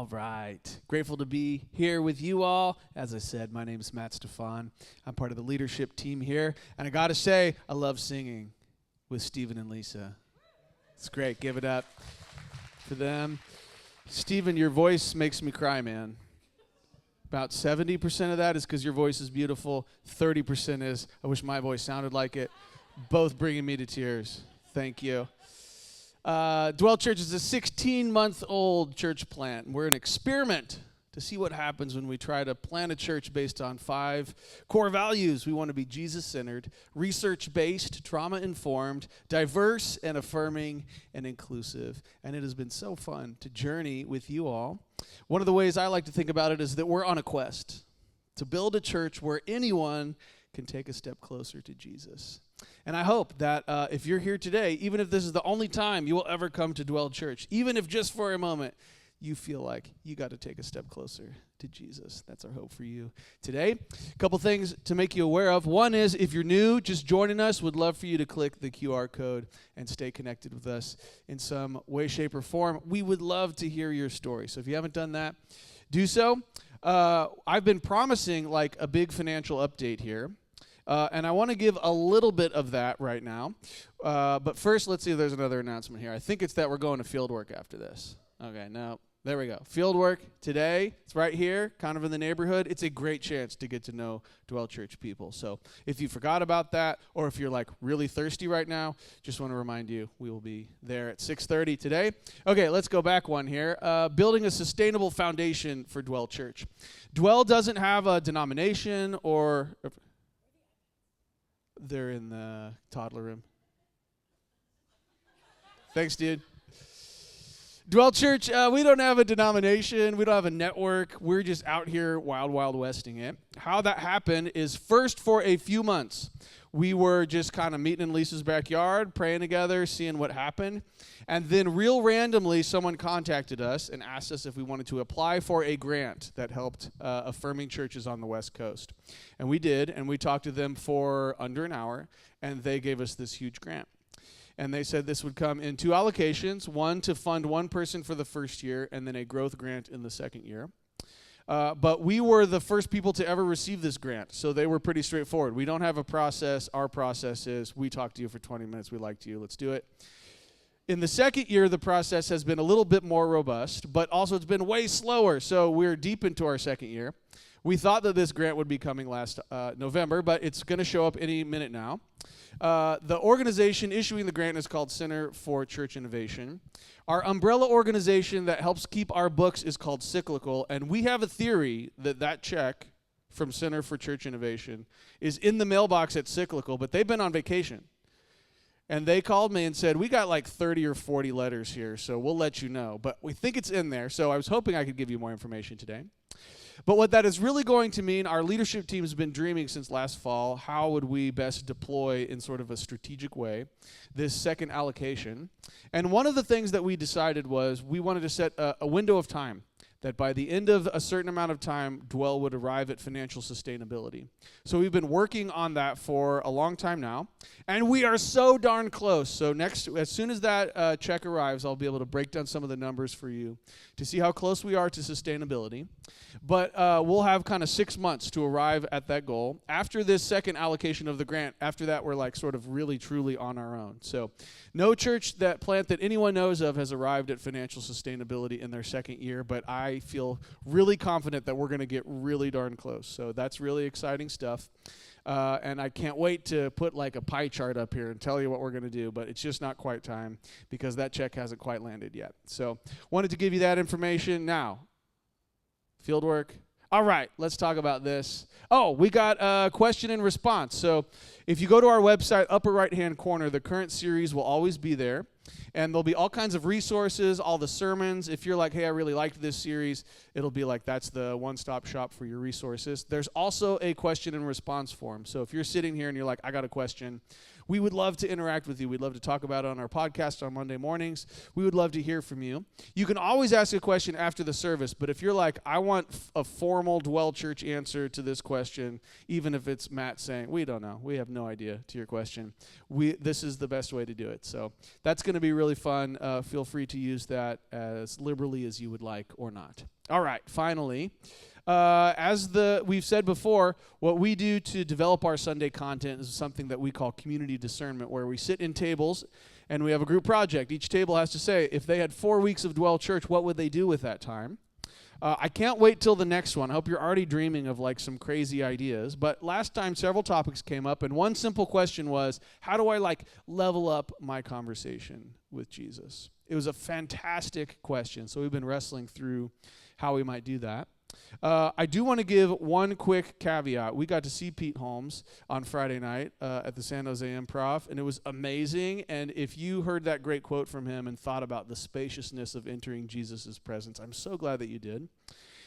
All right. Grateful to be here with you all. As I said, my name is Matt Stefan. I'm part of the leadership team here. And I got to say, I love singing with Stephen and Lisa. It's great. Give it up for them. Stephen, your voice makes me cry, man. About 70% of that is because your voice is beautiful. 30% is, I wish my voice sounded like it. Both bringing me to tears. Thank you. Dwell Church is a 16-month-old church plant. We're an experiment to see what happens when we try to plant a church based on 5 core values. We want to be Jesus-centered, research-based, trauma-informed, diverse and affirming and inclusive. And it has been so fun to journey with you all. One of the ways I like to think about it is that we're on a quest to build a church where anyone can take a step closer to Jesus. And I hope that if you're here today, even if this is the only time you will ever come to Dwell Church, even if just for a moment you feel like you got to take a step closer to Jesus. That's our hope for you today. A couple things to make you aware of. One is, if you're new, just joining us, would love for you to click the QR code and stay connected with us in some way, shape, or form. We would love to hear your story. So if you haven't done that, do so. I've been promising like a big financial update here. And I want to give a little bit of that right now. But first, let's see if there's another announcement here. I think it's that we're going to field work after this. Okay, no. There we go. Field work today. It's right here, kind of in the neighborhood. It's a great chance to get to know Dwell Church people. So if you forgot about that, or if you're like really thirsty right now, just want to remind you, we will be there at 6:30 today. Okay, let's go back one here. Building a sustainable foundation for Dwell Church. Dwell doesn't have a denomination or... They're in the toddler room. Thanks, dude. Dwell Church, we don't have a denomination. We don't have a network. We're just out here wild, wild westing it. How that happened is first for a few months, we were just kind of meeting in Lisa's backyard, praying together, seeing what happened. And then real randomly, someone contacted us and asked us if we wanted to apply for a grant that helped affirming churches on the West Coast. And we did, and we talked to them for under an hour, and they gave us this huge grant. And they said this would come in 2 allocations, one to fund one person for the first year, and then a growth grant in the second year. But we were the first people to ever receive this grant, so they were pretty straightforward. We don't have a process. Our process is we talk to you for 20 minutes. We liked you. Let's do it. In the second year, the process has been a little bit more robust, but also it's been way slower, so we're deep into our second year. We thought that this grant would be coming last November, but it's going to show up any minute now. The organization issuing the grant is called Center for Church Innovation. Our umbrella organization that helps keep our books is called Cyclical, and we have a theory that that check from Center for Church Innovation is in the mailbox at Cyclical, but they've been on vacation. And they called me and said, we got like 30 or 40 letters here, so we'll let you know. But we think it's in there, so I was hoping I could give you more information today. But what that is really going to mean, our leadership team has been dreaming since last fall, how would we best deploy in sort of a strategic way this second allocation. And one of the things that we decided was we wanted to set a window of time that by the end of a certain amount of time, Dwell would arrive at financial sustainability. So we've been working on that for a long time now, and we are so darn close. So as soon as that check arrives, I'll be able to break down some of the numbers for you to see how close we are to sustainability. But we'll have kind of 6 months to arrive at that goal. After this second allocation of the grant, after that, we're like sort of really, truly on our own. So no church plant that anyone knows of has arrived at financial sustainability in their second year, but I feel really confident that we're going to get really darn close. So that's really exciting stuff. And I can't wait to put like a pie chart up here and tell you what we're going to do, but it's just not quite time because that check hasn't quite landed yet. So wanted to give you that information. Now, field work. All right, let's talk about this. Oh, we got a question and response. So if you go to our website, upper right-hand corner, the current series will always be there. And there'll be all kinds of resources, all the sermons. If you're like, hey, I really liked this series, it'll be like that's the one-stop shop for your resources. There's also a question and response form. So if you're sitting here and you're like, I got a question, we would love to interact with you. We'd love to talk about it on our podcast on Monday mornings. We would love to hear from you. You can always ask a question after the service, but if you're like, I want a formal Dwell Church answer to this question, even if it's Matt saying, we don't know, we have no idea to your question, this is the best way to do it. So that's going to be really fun. Feel free to use that as liberally as you would like or not. All right, finally, we've said before, what we do to develop our Sunday content is something that we call community discernment, where we sit in tables and we have a group project. Each table has to say, if they had 4 weeks of Dwell Church, what would they do with that time? I can't wait till the next one. I hope you're already dreaming of like some crazy ideas. But last time, several topics came up, and one simple question was, how do I like level up my conversation with Jesus? It was a fantastic question, so we've been wrestling through how we might do that. I do want to give one quick caveat. We got to see Pete Holmes on Friday night at the San Jose Improv, and it was amazing. And if you heard that great quote from him and thought about the spaciousness of entering Jesus' presence, I'm so glad that you did.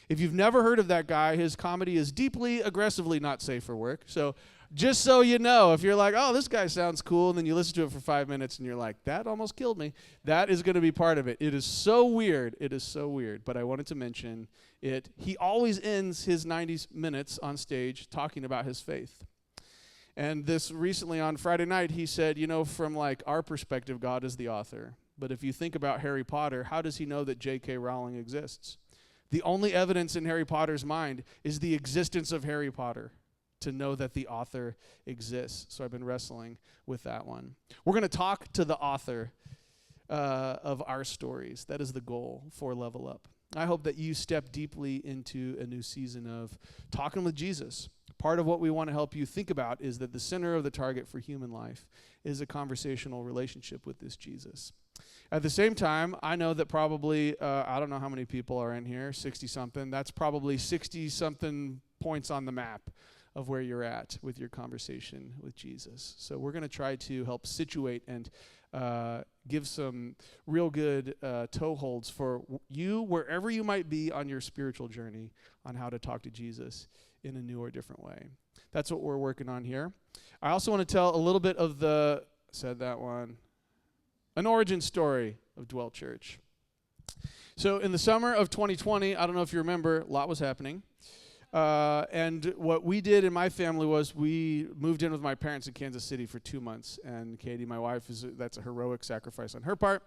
If you've never heard of that guy, his comedy is deeply, aggressively not safe for work. So just so you know, if you're like, oh, this guy sounds cool, and then you listen to it for 5 minutes and you're like, that almost killed me, that is going to be part of it. It is so weird. It is so weird. But I wanted to mention it. He always ends his 90 minutes on stage talking about his faith. And this recently on Friday night, he said, from like our perspective, God is the author. But if you think about Harry Potter, how does he know that J.K. Rowling exists? The only evidence in Harry Potter's mind is the existence of Harry Potter to know that the author exists. So I've been wrestling with that one. We're going to talk to the author of our stories. That is the goal for Level Up. I hope that you step deeply into a new season of talking with Jesus. Part of what we want to help you think about is that the center of the target for human life is a conversational relationship with this Jesus. At the same time, I know that probably, I don't know how many people are in here, 60-something. That's probably 60-something points on the map of where you're at with your conversation with Jesus. So we're going to try to help situate and give some real good toeholds for you, wherever you might be on your spiritual journey, on how to talk to Jesus in a new or different way. That's what we're working on here. I also want to tell a little bit of an origin story of Dwell Church. So in the summer of 2020, I don't know if you remember, a lot was happening. And what we did in my family was we moved in with my parents in Kansas City for 2 months. And Katie, my wife, that's a heroic sacrifice on her part.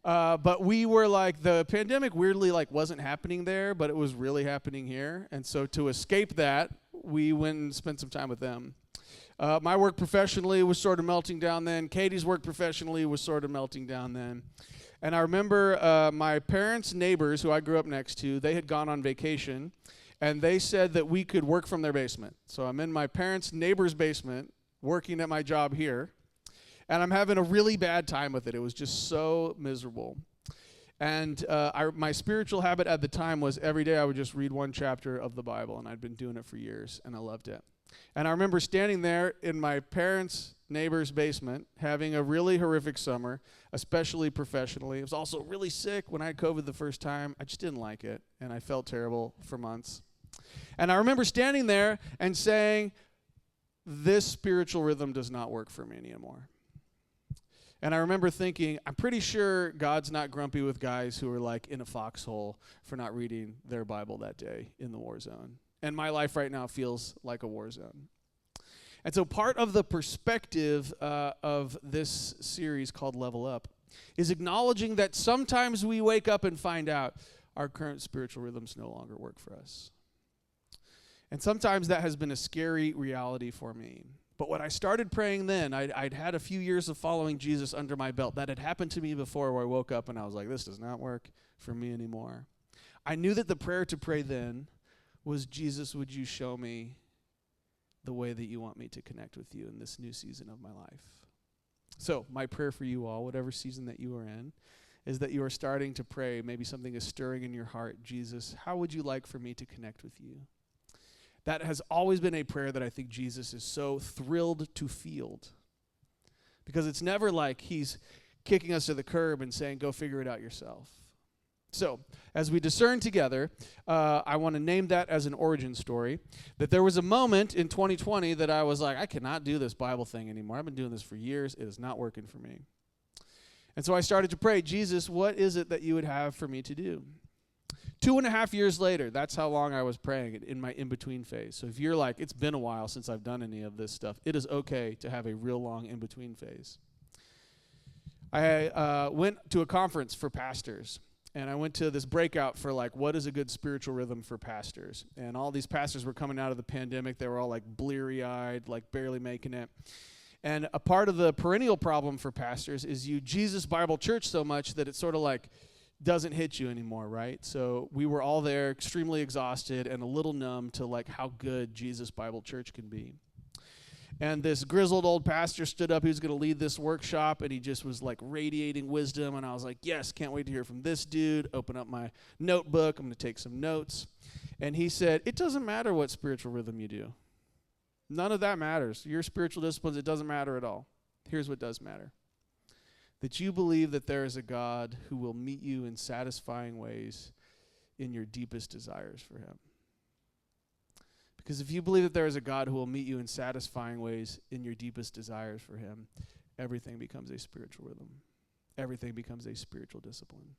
But we were like, the pandemic weirdly like wasn't happening there, but it was really happening here. And so to escape that, we went and spent some time with them. My work professionally was sort of melting down then. Katie's work professionally was sort of melting down then. And I remember my parents' neighbors, who I grew up next to, they had gone on vacation, and they said that we could work from their basement. So I'm in my parents' neighbor's basement, working at my job here, and I'm having a really bad time with it. It was just so miserable. And my spiritual habit at the time was every day I would just read one chapter of the Bible, and I'd been doing it for years, and I loved it. And I remember standing there in my parents' neighbor's basement, having a really horrific summer, especially professionally. I was also really sick when I had COVID the first time. I just didn't like it, and I felt terrible for months. And I remember standing there and saying, this spiritual rhythm does not work for me anymore. And I remember thinking, I'm pretty sure God's not grumpy with guys who are like in a foxhole for not reading their Bible that day in the war zone. And my life right now feels like a war zone. And so part of the perspective of this series called Level Up is acknowledging that sometimes we wake up and find out our current spiritual rhythms no longer work for us. And sometimes that has been a scary reality for me. But when I started praying then, I'd had a few years of following Jesus under my belt. That had happened to me before, where I woke up and I was like, this does not work for me anymore. I knew that the prayer to pray then was, Jesus, would you show me the way that you want me to connect with you in this new season of my life? So my prayer for you all, whatever season that you are in, is that you are starting to pray. Maybe something is stirring in your heart. Jesus, how would you like for me to connect with you? That has always been a prayer that I think Jesus is so thrilled to field, because it's never like he's kicking us to the curb and saying, go figure it out yourself. So, as we discern together, I want to name that as an origin story, that there was a moment in 2020 that I was like, I cannot do this Bible thing anymore. I've been doing this for years. It is not working for me. And so I started to pray, Jesus, what is it that you would have for me to do? 2.5 years later, that's how long I was praying it in my in-between phase. So if you're like, it's been a while since I've done any of this stuff, it is okay to have a real long in-between phase. I went to a conference for pastors, and I went to this breakout for like, what is a good spiritual rhythm for pastors? And all these pastors were coming out of the pandemic. They were all like bleary-eyed, like barely making it. And a part of the perennial problem for pastors is you Jesus Bible Church so much that it sort of like doesn't hit you anymore, right? So we were all there extremely exhausted and a little numb to like how good Jesus Bible Church can be. And this grizzled old pastor stood up. He was going to lead this workshop, and he just was like radiating wisdom. And I was like, yes, can't wait to hear from this dude. Open up my notebook. I'm going to take some notes. And he said, it doesn't matter what spiritual rhythm you do. None of that matters. Your spiritual disciplines, it doesn't matter at all. Here's what does matter. That you believe that there is a God who will meet you in satisfying ways in your deepest desires for him. Because if you believe that there is a God who will meet you in satisfying ways in your deepest desires for him, everything becomes a spiritual rhythm. Everything becomes a spiritual discipline.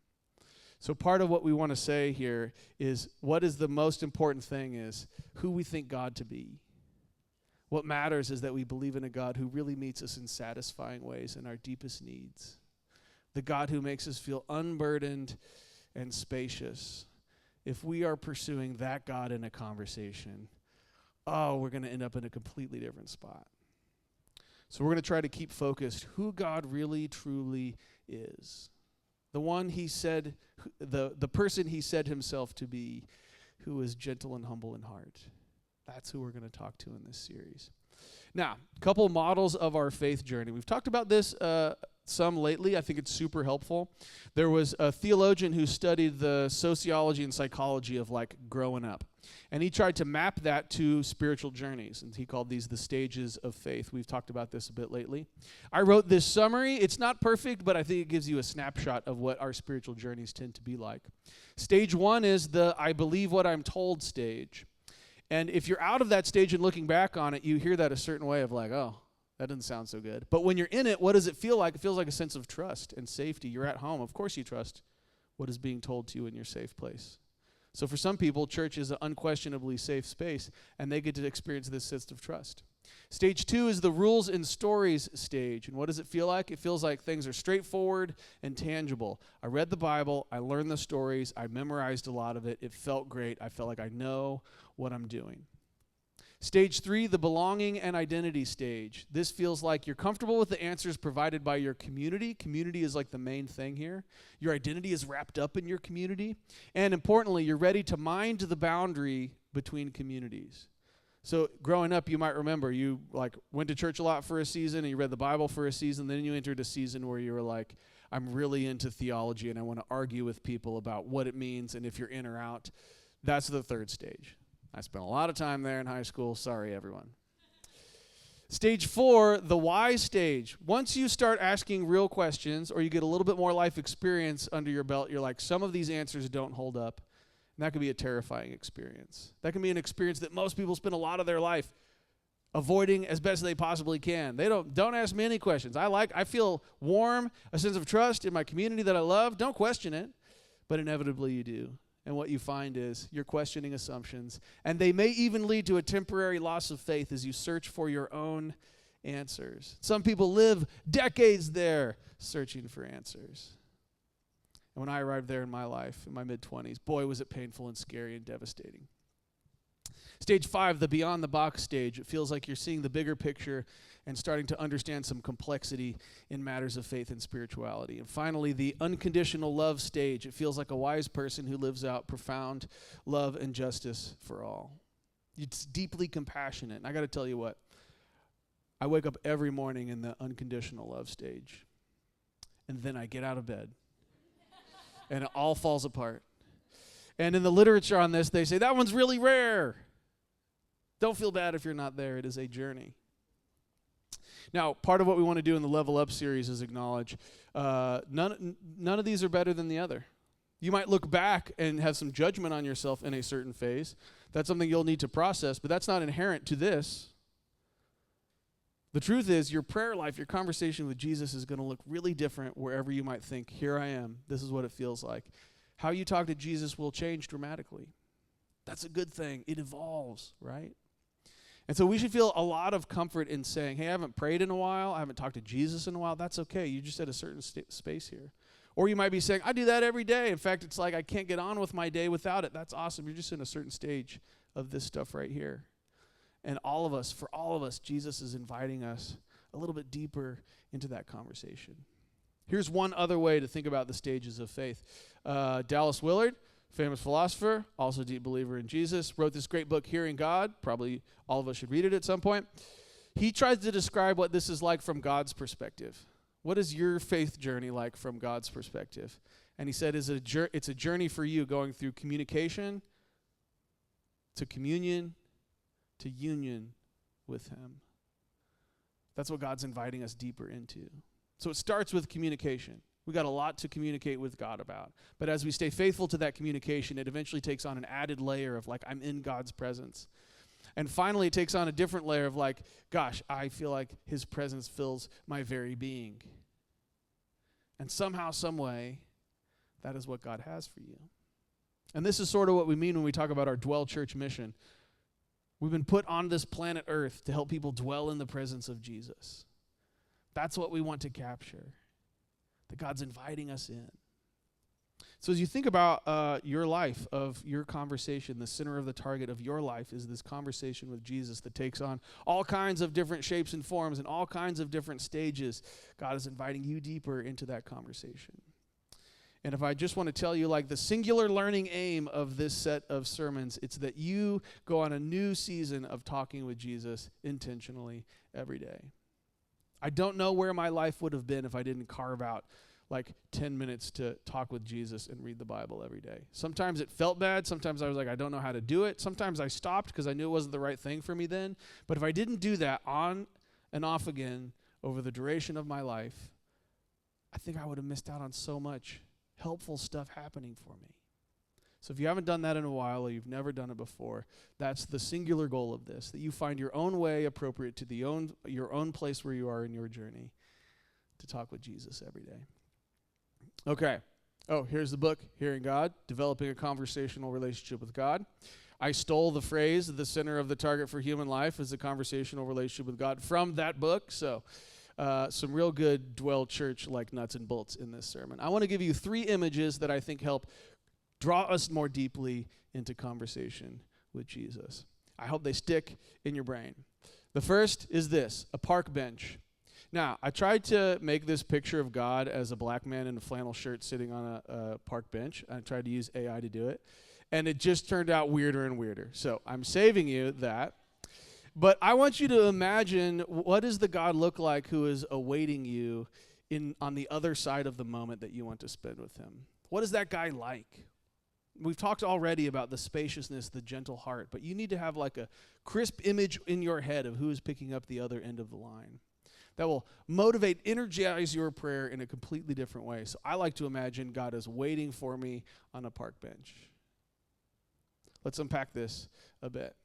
So part of what we want to say here is what is the most important thing is who we think God to be. What matters is that we believe in a God who really meets us in satisfying ways in our deepest needs. The God who makes us feel unburdened and spacious. If we are pursuing that God in a conversation, we're going to end up in a completely different spot. So we're going to try to keep focused who God really, truly is. The one he said, the person he said himself to be, who is gentle and humble in heart. That's who we're going to talk to in this series. Now, a couple models of our faith journey. We've talked about this some lately. I think it's super helpful. There was a theologian who studied the sociology and psychology of like growing up. And he tried to map that to spiritual journeys. And he called these the stages of faith. We've talked about this a bit lately. I wrote this summary. It's not perfect, but I think it gives you a snapshot of what our spiritual journeys tend to be like. Stage 1 is the I believe what I'm told stage. And if you're out of that stage and looking back on it, you hear that a certain way of like, oh, that doesn't sound so good. But when you're in it, what does it feel like? It feels like a sense of trust and safety. You're at home. Of course you trust what is being told to you in your safe place. So for some people, church is an unquestionably safe space, and they get to experience this sense of trust. Stage 2 is the rules and stories stage. And what does it feel like? It feels like things are straightforward and tangible. I read the Bible. I learned the stories. I memorized a lot of it. It felt great. I felt like I know what I'm doing. Stage 3, the belonging and identity stage. This feels like you're comfortable with the answers provided by your community. Community is like the main thing here. Your identity is wrapped up in your community. And importantly, you're ready to mind the boundary between communities. So growing up, you might remember you like went to church a lot for a season and you read the Bible for a season. Then you entered a season where you were like, I'm really into theology and I want to argue with people about what it means and if you're in or out. That's the third stage. I spent a lot of time there in high school. Sorry, everyone. Stage 4, the why stage. Once you start asking real questions or you get a little bit more life experience under your belt, you're like, some of these answers don't hold up. And that can be a terrifying experience. That can be an experience that most people spend a lot of their life avoiding as best they possibly can. They don't ask me any questions. I feel warm, a sense of trust in my community that I love. Don't question it. But inevitably you do. And what you find is you're questioning assumptions. And they may even lead to a temporary loss of faith as you search for your own answers. Some people live decades there searching for answers. And when I arrived there in my life, in my mid-20s, boy, was it painful and scary and devastating. Stage 5, the beyond the box stage. It feels like you're seeing the bigger picture and starting to understand some complexity in matters of faith and spirituality. And finally, the unconditional love stage. It feels like a wise person who lives out profound love and justice for all. It's deeply compassionate. And I got to tell you what, I wake up every morning in the unconditional love stage. And then I get out of bed. And it all falls apart. And in the literature on this, they say, that one's really rare. Don't feel bad if you're not there. It is a journey. Now, part of what we want to do in the Level Up series is acknowledge none of these are better than the other. You might look back and have some judgment on yourself in a certain phase. That's something you'll need to process, but that's not inherent to this. The truth is, your prayer life, your conversation with Jesus is going to look really different wherever you might think, here I am, this is what it feels like. How you talk to Jesus will change dramatically. That's a good thing. It evolves, right? And so we should feel a lot of comfort in saying, hey, I haven't prayed in a while. I haven't talked to Jesus in a while. That's okay. You're just at a certain space here. Or you might be saying, I do that every day. In fact, it's like I can't get on with my day without it. That's awesome. You're just in a certain stage of this stuff right here. And for all of us, Jesus is inviting us a little bit deeper into that conversation. Here's one other way to think about the stages of faith. Dallas Willard, famous philosopher, also a deep believer in Jesus, wrote this great book, Hearing God. Probably all of us should read it at some point. He tries to describe what this is like from God's perspective. What is your faith journey like from God's perspective? And he said it's a journey for you going through communication to communion to union with him. That's what God's inviting us deeper into. So it starts with communication. We got a lot to communicate with God about. But as we stay faithful to that communication, it eventually takes on an added layer of like, I'm in God's presence. And finally, it takes on a different layer of like, gosh, I feel like his presence fills my very being. And somehow, some way, that is what God has for you. And this is sort of what we mean when we talk about our Dwell Church mission. We've been put on this planet Earth to help people dwell in the presence of Jesus. That's what we want to capture, that God's inviting us in. So as you think about your life, of your conversation, the center of the target of your life is this conversation with Jesus that takes on all kinds of different shapes and forms and all kinds of different stages. God is inviting you deeper into that conversation. And if I just want to tell you, like, the singular learning aim of this set of sermons, it's that you go on a new season of talking with Jesus intentionally every day. I don't know where my life would have been if I didn't carve out like 10 minutes to talk with Jesus and read the Bible every day. Sometimes it felt bad. Sometimes I was like, I don't know how to do it. Sometimes I stopped because I knew it wasn't the right thing for me then. But if I didn't do that on and off again over the duration of my life, I think I would have missed out on so much helpful stuff happening for me. So if you haven't done that in a while, or you've never done it before, that's the singular goal of this, that you find your own way appropriate to your own place where you are in your journey to talk with Jesus every day. Okay. Oh, here's the book, Hearing God, Developing a Conversational Relationship with God. I stole the phrase, the center of the target for human life is a conversational relationship with God, from that book. So some real good Dwell Church like nuts and bolts in this sermon. I want to give you 3 images that I think help draw us more deeply into conversation with Jesus. I hope they stick in your brain. The first is this, a park bench. Now, I tried to make this picture of God as a black man in a flannel shirt sitting on a park bench. I tried to use AI to do it, and it just turned out weirder and weirder. So I'm saving you that. But I want you to imagine, what does the God look like who is awaiting you on the other side of the moment that you want to spend with him? What is that guy like? We've talked already about the spaciousness, the gentle heart, but you need to have like a crisp image in your head of who is picking up the other end of the line. That will motivate, energize your prayer in a completely different way. So I like to imagine God is waiting for me on a park bench. Let's unpack this a bit.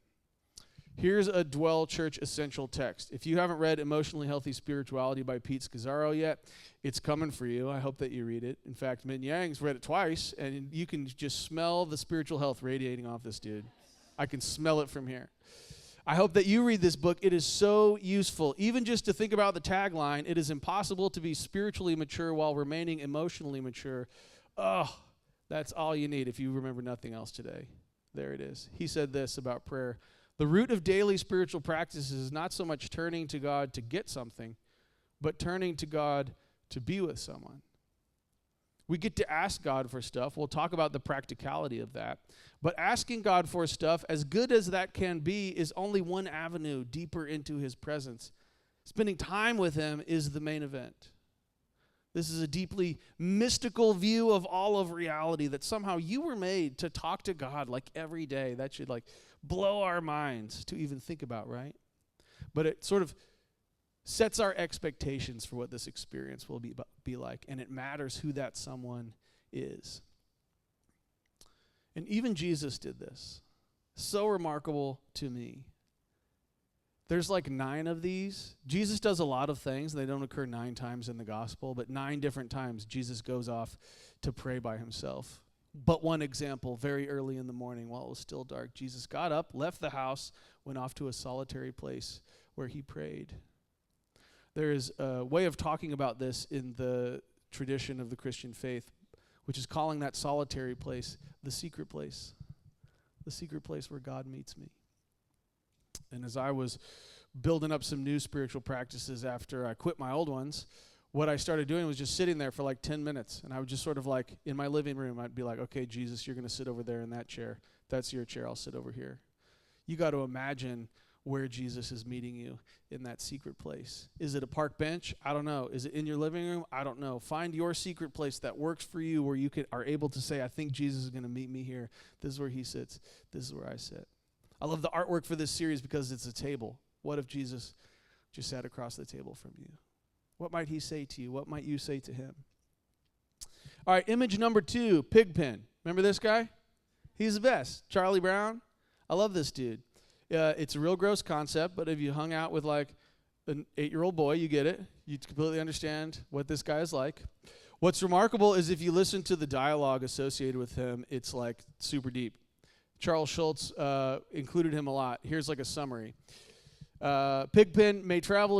Here's a Dwell Church essential text. If you haven't read Emotionally Healthy Spirituality by Pete Scazzaro yet, it's coming for you. I hope that you read it. In fact, Min Yang's read it twice, and you can just smell the spiritual health radiating off this dude. I can smell it from here. I hope that you read this book. It is so useful. Even just to think about the tagline, it is impossible to be spiritually mature while remaining emotionally mature. Oh, that's all you need if you remember nothing else today. There it is. He said this about prayer. The root of daily spiritual practice is not so much turning to God to get something, but turning to God to be with someone. We get to ask God for stuff. We'll talk about the practicality of that. But asking God for stuff, as good as that can be, is only one avenue deeper into his presence. Spending time with him is the main event. This is a deeply mystical view of all of reality, that somehow you were made to talk to God like every day. That should like blow our minds to even think about, right? But it sort of sets our expectations for what this experience will be like, and it matters who that someone is. And even Jesus did this. So remarkable to me. There's like 9 of these. Jesus does a lot of things. They don't occur 9 times in the gospel, but 9 different times Jesus goes off to pray by himself. But one example, very early in the morning while it was still dark, Jesus got up, left the house, went off to a solitary place where he prayed. There is a way of talking about this in the tradition of the Christian faith, which is calling that solitary place the secret place where God meets me. And as I was building up some new spiritual practices after I quit my old ones, what I started doing was just sitting there for like 10 minutes. And I would just sort of like, in my living room, I'd be like, okay, Jesus, you're going to sit over there in that chair. That's your chair. I'll sit over here. You got to imagine where Jesus is meeting you in that secret place. Is it a park bench? I don't know. Is it in your living room? I don't know. Find your secret place that works for you, where you are able to say, I think Jesus is going to meet me here. This is where he sits. This is where I sit. I love the artwork for this series because it's a table. What if Jesus just sat across the table from you? What might he say to you? What might you say to him? All right, image number 2, Pigpen. Remember this guy? He's the best. Charlie Brown. I love this dude. It's a real gross concept, but if you hung out with like an 8-year-old boy, you get it. You completely understand what this guy is like. What's remarkable is if you listen to the dialogue associated with him, it's like super deep. Charles Schulz included him a lot. Here's like a summary. Pigpen may travel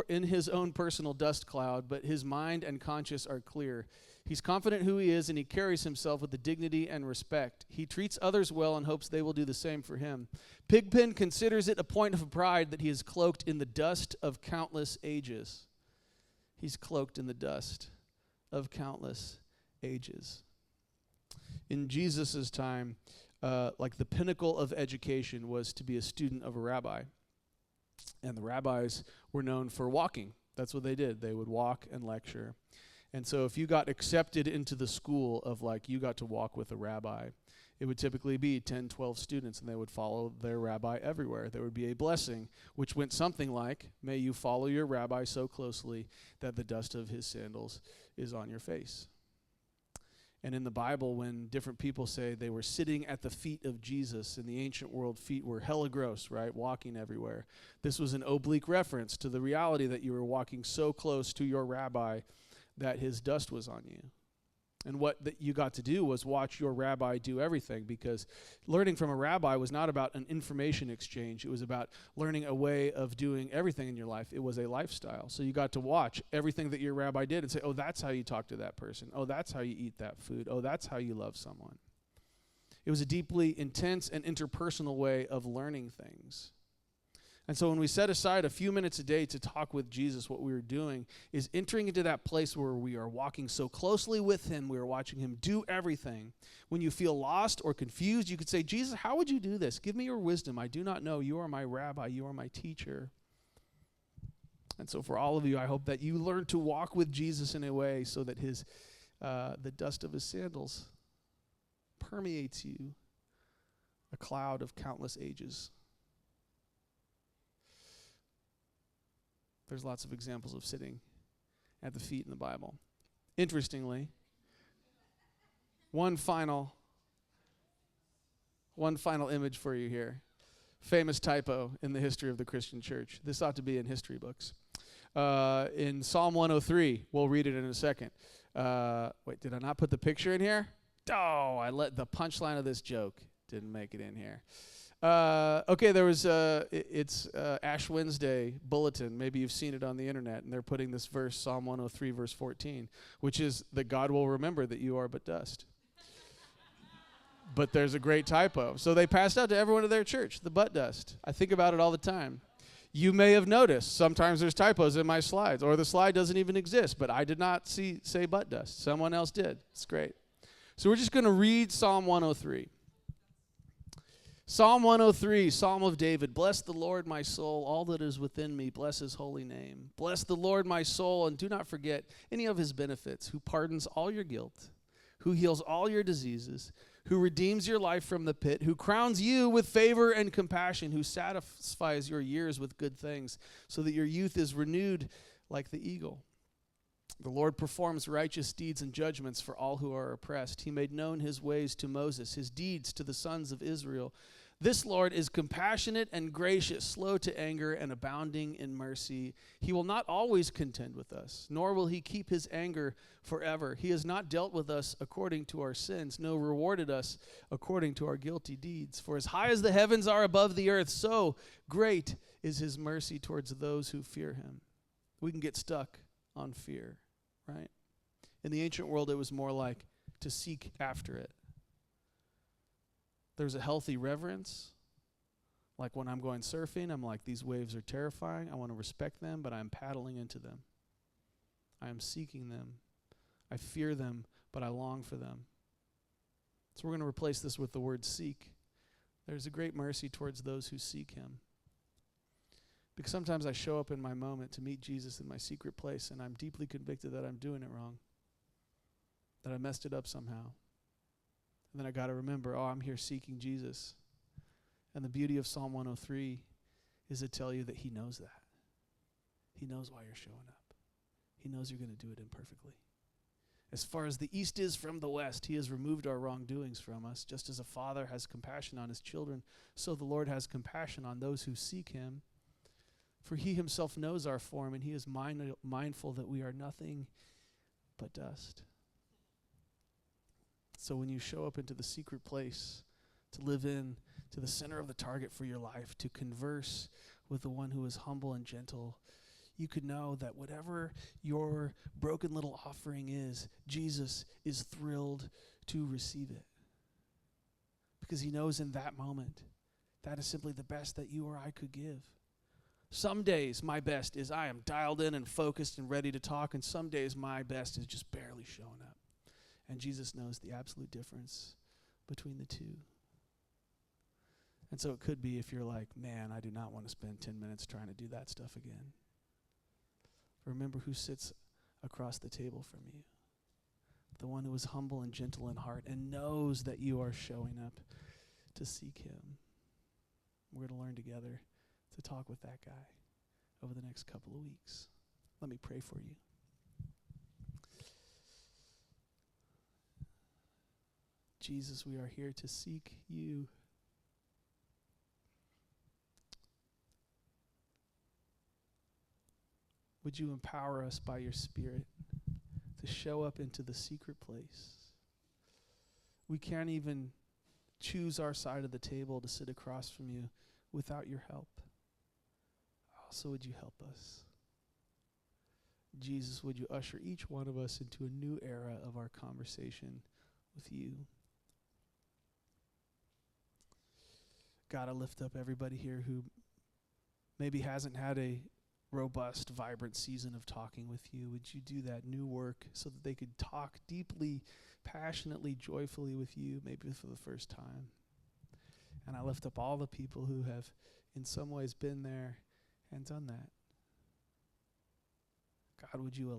in his own personal dust cloud, but his mind and conscience are clear. He's confident who he is, and he carries himself with the dignity and respect. He treats others well and hopes they will do the same for him. Pigpen considers it a point of pride that he is cloaked in the dust of countless ages. He's cloaked in the dust of countless ages. In Jesus' time, like the pinnacle of education was to be a student of a rabbi. And the rabbis were known for walking. That's what they did. They would walk and lecture. And so if you got accepted into the school of like you got to walk with a rabbi, it would typically be 10, 12 students, and they would follow their rabbi everywhere. There would be a blessing, which went something like, may you follow your rabbi so closely that the dust of his sandals is on your face. And in the Bible, when different people say they were sitting at the feet of Jesus, in the ancient world, feet were hella gross, right? Walking everywhere. This was an oblique reference to the reality that you were walking so close to your rabbi that his dust was on you. And what that you got to do was watch your rabbi do everything, because learning from a rabbi was not about an information exchange. It was about learning a way of doing everything in your life. It was a lifestyle. So you got to watch everything that your rabbi did and say, oh, that's how you talk to that person. Oh, that's how you eat that food. Oh, that's how you love someone. It was a deeply intense and interpersonal way of learning things. And so when we set aside a few minutes a day to talk with Jesus, what we are doing is entering into that place where we are walking so closely with him, we are watching him do everything. When you feel lost or confused, you could say, Jesus, how would you do this? Give me your wisdom. I do not know. You are my rabbi. You are my teacher. And so for all of you, I hope that you learn to walk with Jesus in a way so that the dust of his sandals permeates you, a cloud of countless ages. There's lots of examples of sitting at the feet in the Bible. Interestingly, one final image for you here. Famous typo in the history of the Christian church. This ought to be in history books. In Psalm 103, we'll read it in a second. Wait, did I not put the picture in here? Oh, I let the punchline of this joke didn't make it in here. Okay, there was it's Ash Wednesday bulletin. Maybe you've seen it on the internet, and they're putting this verse, Psalm 103, verse 14, which is that God will remember that you are but dust. But there's a great typo. So they passed out to everyone in their church, the butt dust. I think about it all the time. You may have noticed sometimes there's typos in my slides, or the slide doesn't even exist, but I did not say butt dust. Someone else did. It's great. So we're just going to read Psalm 103. Psalm 103, Psalm of David. Bless the Lord, my soul, all that is within me. Bless his holy name. Bless the Lord, my soul, and do not forget any of his benefits, who pardons all your guilt, who heals all your diseases, who redeems your life from the pit, who crowns you with favor and compassion, who satisfies your years with good things, so that your youth is renewed like the eagle. The Lord performs righteous deeds and judgments for all who are oppressed. He made known his ways to Moses, his deeds to the sons of Israel. This Lord is compassionate and gracious, slow to anger and abounding in mercy. He will not always contend with us, nor will he keep his anger forever. He has not dealt with us according to our sins, nor rewarded us according to our guilty deeds. For as high as the heavens are above the earth, so great is his mercy towards those who fear him. We can get stuck on fear, right? In the ancient world, it was more like to seek after it. There's a healthy reverence. Like when I'm going surfing, I'm like, these waves are terrifying. I want to respect them, but I'm paddling into them. I am seeking them. I fear them, but I long for them. So we're going to replace this with the word seek. There's a great mercy towards those who seek him. Because sometimes I show up in my moment to meet Jesus in my secret place, and I'm deeply convicted that I'm doing it wrong, that I messed it up somehow. And then I got to remember, I'm here seeking Jesus. And the beauty of Psalm 103 is to tell you that he knows that. He knows why you're showing up. He knows you're going to do it imperfectly. As far as the east is from the west, he has removed our wrongdoings from us. Just as a father has compassion on his children, so the Lord has compassion on those who seek him. For he himself knows our form, and he is mindful that we are nothing but dust. So when you show up into the secret place, to live in, to the center of the target for your life, to converse with the one who is humble and gentle, you could know that whatever your broken little offering is, Jesus is thrilled to receive it. Because he knows in that moment, that is simply the best that you or I could give. Some days my best is I am dialed in and focused and ready to talk, and some days my best is just barely showing up. And Jesus knows the absolute difference between the two. And so it could be if you're like, man, I do not want to spend 10 minutes trying to do that stuff again. Remember who sits across the table from you. The one who is humble and gentle in heart and knows that you are showing up to seek him. We're going to learn together to talk with that guy over the next couple of weeks. Let me pray for you. Jesus, we are here to seek you. Would you empower us by your Spirit to show up into the secret place? We can't even choose our side of the table to sit across from you without your help. Also, would you help us? Jesus, would you usher each one of us into a new era of our conversation with you? God, I lift up everybody here who maybe hasn't had a robust, vibrant season of talking with you. Would you do that new work so that they could talk deeply, passionately, joyfully with you, maybe for the first time? And I lift up all the people who have in some ways been there and done that. God, would you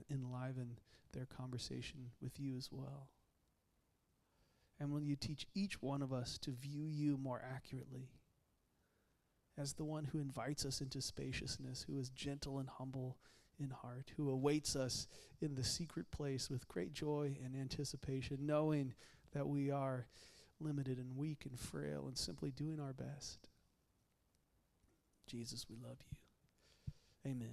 enliven their conversation with you as well? And will you teach each one of us to view you more accurately as the one who invites us into spaciousness, who is gentle and humble in heart, who awaits us in the secret place with great joy and anticipation, knowing that we are limited and weak and frail and simply doing our best. Jesus, we love you. Amen.